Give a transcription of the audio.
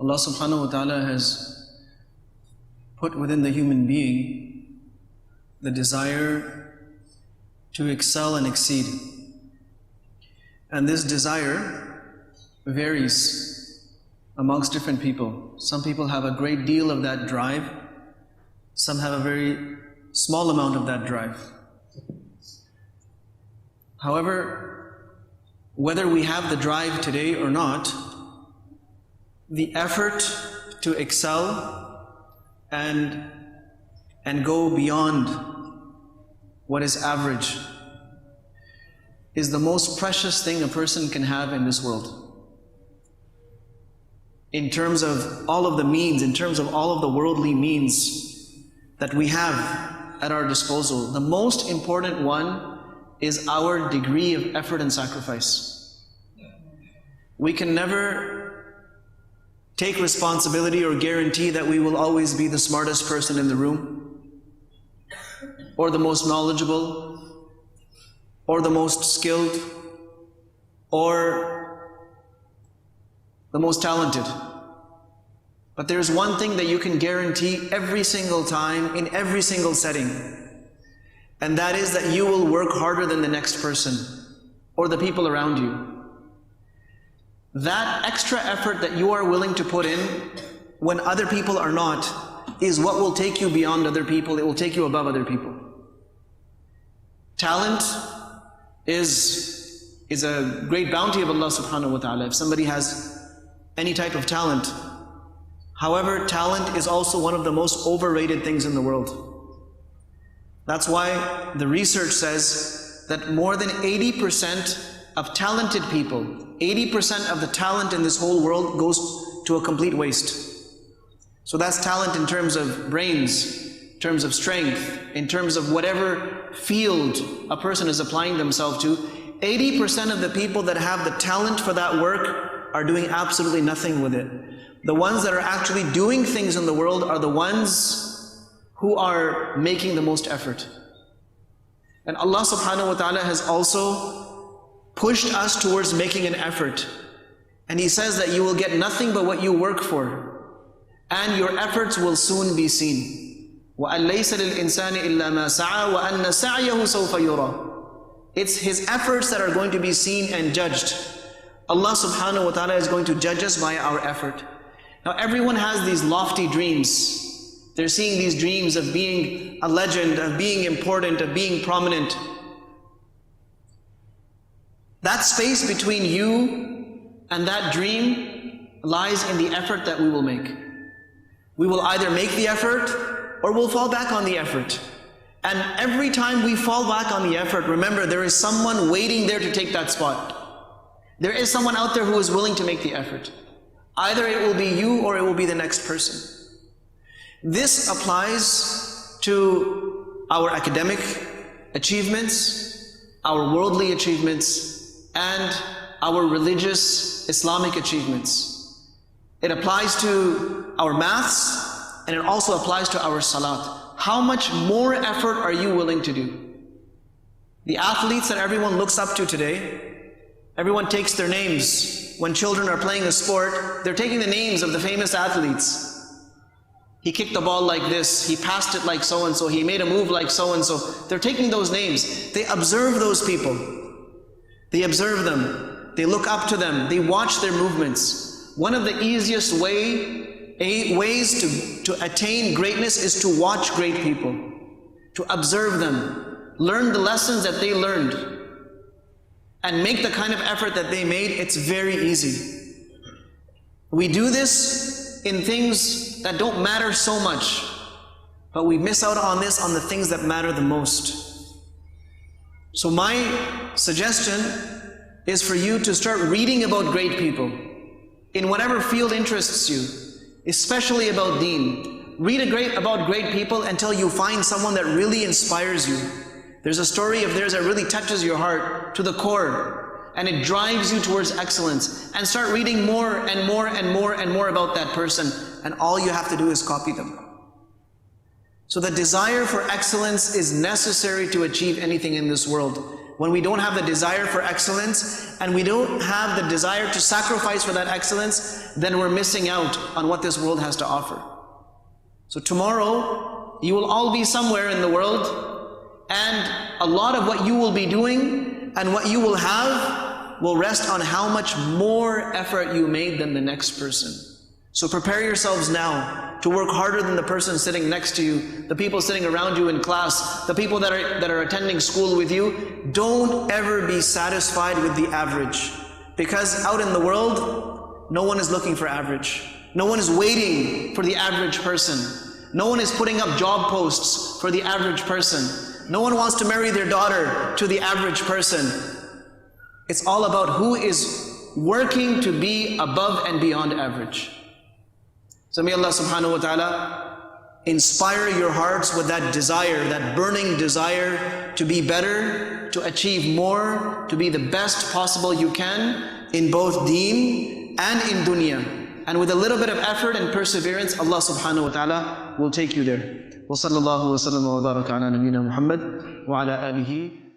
Allah subhanahu wa ta'ala has put within the human being the desire to excel and exceed. And this desire varies amongst different people. Some people have a great deal of that drive. Some have a very small amount of that drive. However, whether we have the drive today or not, the effort to excel and go beyond what is average is the most precious thing a person can have in this world. In terms of all of the means, in terms of all of the worldly means that we have at our disposal, the most important one is our degree of effort and sacrifice. We can never take responsibility or guarantee that we will always be the smartest person in the room, or the most knowledgeable, or the most skilled, or the most talented. But there's one thing that you can guarantee every single time, in every single setting, and that is that you will work harder than the next person, or the people around you. That extra effort that you are willing to put in when other people are not is what will take you beyond other people. It will take you above other people. Talent is a great bounty of Allah subhanahu wa ta'ala. If somebody has any type of talent. However, talent is also one of the most overrated things in the world. That's why the research says that more than 80% of talented people, 80% of the talent in this whole world goes to a complete waste. So that's talent in terms of brains, in terms of strength, in terms of whatever field a person is applying themselves to. 80% of the people that have the talent for that work are doing absolutely nothing with it. The ones that are actually doing things in the world are the ones who are making the most effort. And Allah subhanahu wa ta'ala has also pushed us towards making an effort. And He says that you will get nothing but what you work for, and your efforts will soon be seen. وَأَن لَيْسَ لِلْإِنسَانِ إِلَّا مَا سَعَى وَأَنَّ سَعْيَهُ سَوْفَ يُرَى. It's his efforts that are going to be seen and judged. Allah subhanahu wa ta'ala is going to judge us by our effort. Now everyone has these lofty dreams. They're seeing these dreams of being a legend, of being important, of being prominent. That space between you and that dream lies in the effort that we will make. We will either make the effort or we'll fall back on the effort. And every time we fall back on the effort, remember there is someone waiting there to take that spot. There is someone out there who is willing to make the effort. Either it will be you or it will be the next person. This applies to our academic achievements, our worldly achievements, and our religious Islamic achievements. It applies to our maths, and it also applies to our salat. How much more effort are you willing to do? The athletes that everyone looks up to today, everyone takes their names. When children are playing a sport, they're taking the names of the famous athletes. He kicked the ball like this, he passed it like so-and-so, he made a move like so-and-so. They're taking those names. They observe those people. They observe them. They look up to them. They watch their movements. One of the easiest ways to attain greatness is to watch great people, to observe them, learn the lessons that they learned, and make the kind of effort that they made. It's very easy. We do this in things that don't matter so much, but we miss out on this on the things that matter the most. So my suggestion is for you to start reading about great people in whatever field interests you, especially about deen. Read about great people until you find someone that really inspires you. There's a story of theirs that really touches your heart to the core, and it drives you towards excellence. And start reading more and more and more and more about that person, and all you have to do is copy them. So the desire for excellence is necessary to achieve anything in this world. when we don't have the desire for excellence, and we don't have the desire to sacrifice for that excellence, then we're missing out on what this world has to offer. So tomorrow, you will all be somewhere in the world, and a lot of what you will be doing and what you will have will rest on how much more effort you made than the next person. So prepare yourselves now to work harder than the person sitting next to you, the people sitting around you in class, the people that are attending school with you. Don't ever be satisfied with the average, because out in the world, no one is looking for average. No one is waiting for the average person. No one is putting up job posts for the average person. No one wants to marry their daughter to the average person. It's all about who is working to be above and beyond average. So may Allah subhanahu wa ta'ala inspire your hearts with that desire, that burning desire to be better, to achieve more, to be the best possible you can in both deen and in dunya. And with a little bit of effort and perseverance, Allah subhanahu wa ta'ala will take you there. Wa sallallahu wa sallam wa baraka ala nabiyyina Muhammad wa ala alihi